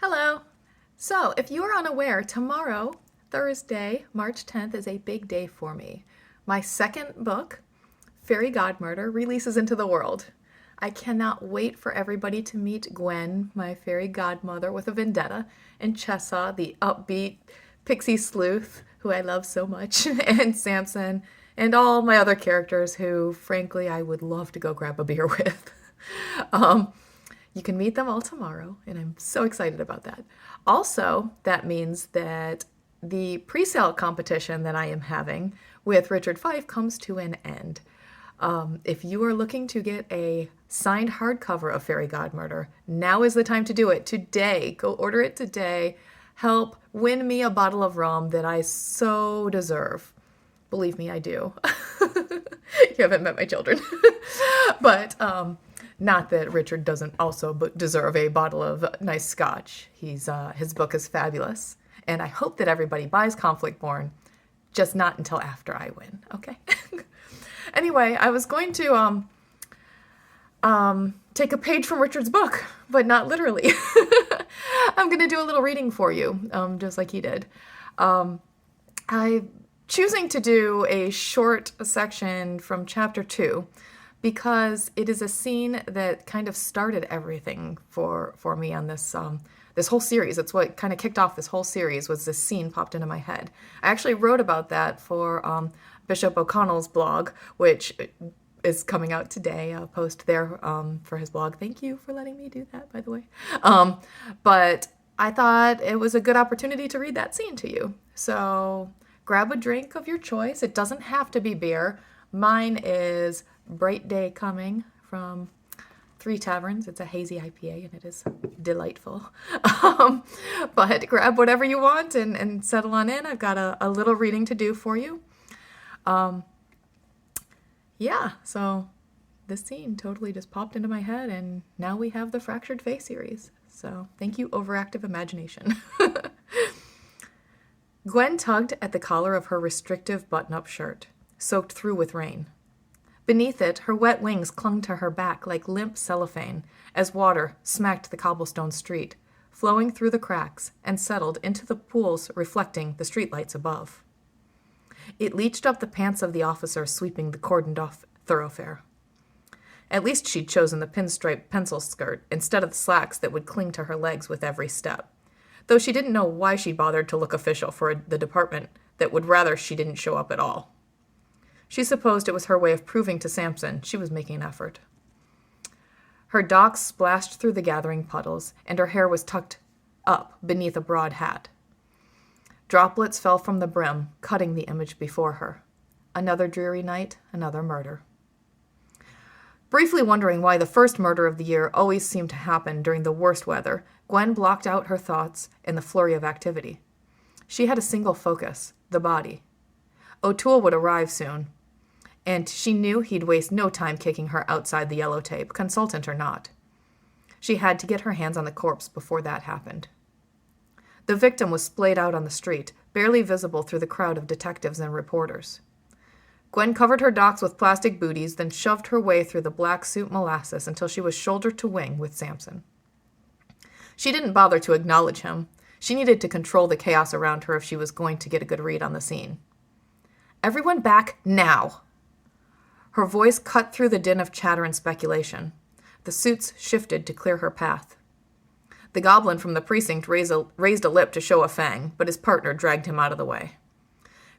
Hello. So, if you are unaware, tomorrow, Thursday, March 10th, is a big day for me. My second book, Fairy Godmurder, releases into the world. I cannot wait for everybody to meet Gwen, my fairy godmother with a vendetta, and Chessa, the upbeat pixie sleuth, who I love so much, and Samson, and all my other characters who, frankly, I would love to go grab a beer with. um, you can meet them all tomorrow, and I'm so excited about that. Also, that means that the pre-sale competition that I am having with Richard Fife comes to an end. If you are looking to get a signed hardcover of Fairy Godmurder, now is the time to do it. Today. Go order it today. Help win me a bottle of rum that I so deserve. Believe me, I do. You haven't met my children. But not that Richard doesn't also deserve a bottle of nice scotch. His book is fabulous. And I hope that everybody buys Conflict Born, just not until after I win, okay? Anyway, I was going to take a page from Richard's book, but not literally. I'm going to do a little reading for you, just like he did. I'm choosing to do a short section from chapter 2 because it is a scene that kind of started everything for me on this whole series. It's what kind of kicked off this whole series, was this scene popped into my head. I actually wrote about that for Bishop O'Connell's blog, which is coming out today. I'll post there for his blog. Thank you for letting me do that, by the way. But I thought it was a good opportunity to read that scene to you. So grab a drink of your choice. It doesn't have to be beer. Mine is Bright Day Coming from Three Taverns. It's a hazy IPA and it is delightful. But grab whatever you want and settle on in. I've got a little reading to do for you. Yeah, so this scene totally just popped into my head, and now we have the Fractured Face series. So thank you, overactive imagination. Gwen tugged at the collar of her restrictive button-up shirt, soaked through with rain. Beneath it, her wet wings clung to her back like limp cellophane as water smacked the cobblestone street, flowing through the cracks and settled into the pools reflecting the streetlights above. It leached up the pants of the officer sweeping the cordoned-off thoroughfare. At least she'd chosen the pinstripe pencil skirt instead of the slacks that would cling to her legs with every step, though she didn't know why she bothered to look official for the department that would rather she didn't show up at all. She supposed it was her way of proving to Samson she was making an effort. Her docks splashed through the gathering puddles, and her hair was tucked up beneath a broad hat. Droplets fell from the brim, cutting the image before her. Another dreary night, another murder. Briefly wondering why the first murder of the year always seemed to happen during the worst weather, Gwen blocked out her thoughts in the flurry of activity. She had a single focus, the body. O'Toole would arrive soon, and she knew he'd waste no time kicking her outside the yellow tape, consultant or not. She had to get her hands on the corpse before that happened. The victim was splayed out on the street, barely visible through the crowd of detectives and reporters. Gwen covered her docks with plastic booties, then shoved her way through the black suit molasses until she was shoulder to wing with Samson. She didn't bother to acknowledge him. She needed to control the chaos around her if she was going to get a good read on the scene. "Everyone back now!" Her voice cut through the din of chatter and speculation. The suits shifted to clear her path. The goblin from the precinct raised a lip to show a fang, but his partner dragged him out of the way.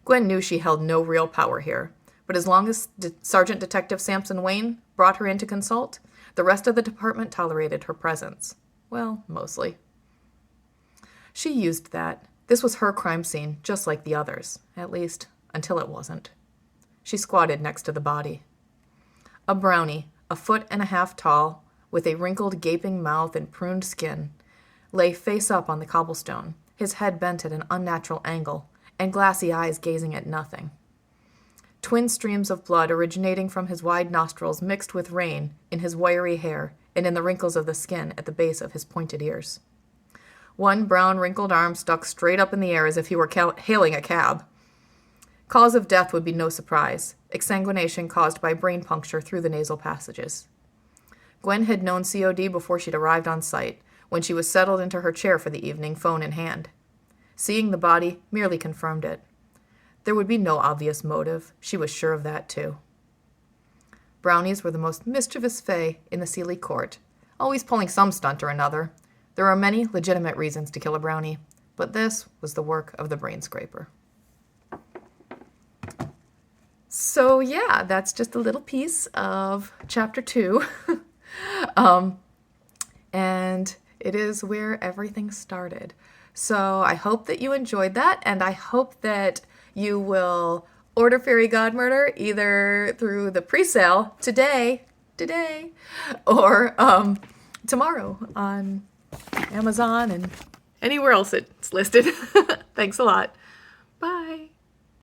Gwen knew she held no real power here, but as long as Sergeant Detective Samson Wayne brought her in to consult, the rest of the department tolerated her presence. Well, mostly. She used that. This was her crime scene, just like the others, at least until it wasn't. She squatted next to the body. A brownie, 1.5 feet tall, with a wrinkled, gaping mouth and pruned skin, lay face up on the cobblestone, his head bent at an unnatural angle, and glassy eyes gazing at nothing. Twin streams of blood originating from his wide nostrils mixed with rain in his wiry hair and in the wrinkles of the skin at the base of his pointed ears. One brown, wrinkled arm stuck straight up in the air as if he were hailing a cab. Cause of death would be no surprise, exsanguination caused by brain puncture through the nasal passages. Gwen had known COD before she'd arrived on site, when she was settled into her chair for the evening, phone in hand. Seeing the body merely confirmed it. There would be no obvious motive. She was sure of that, too. Brownies were the most mischievous fae in the Seelie court, always pulling some stunt or another. There are many legitimate reasons to kill a brownie, but this was the work of the brain scraper. So yeah, that's just a little piece of chapter 2. And it is where everything started. So I hope that you enjoyed that, and I hope that you will order Fairy Godmurder either through the pre-sale today, or tomorrow on Amazon and anywhere else it's listed. Thanks a lot. Bye.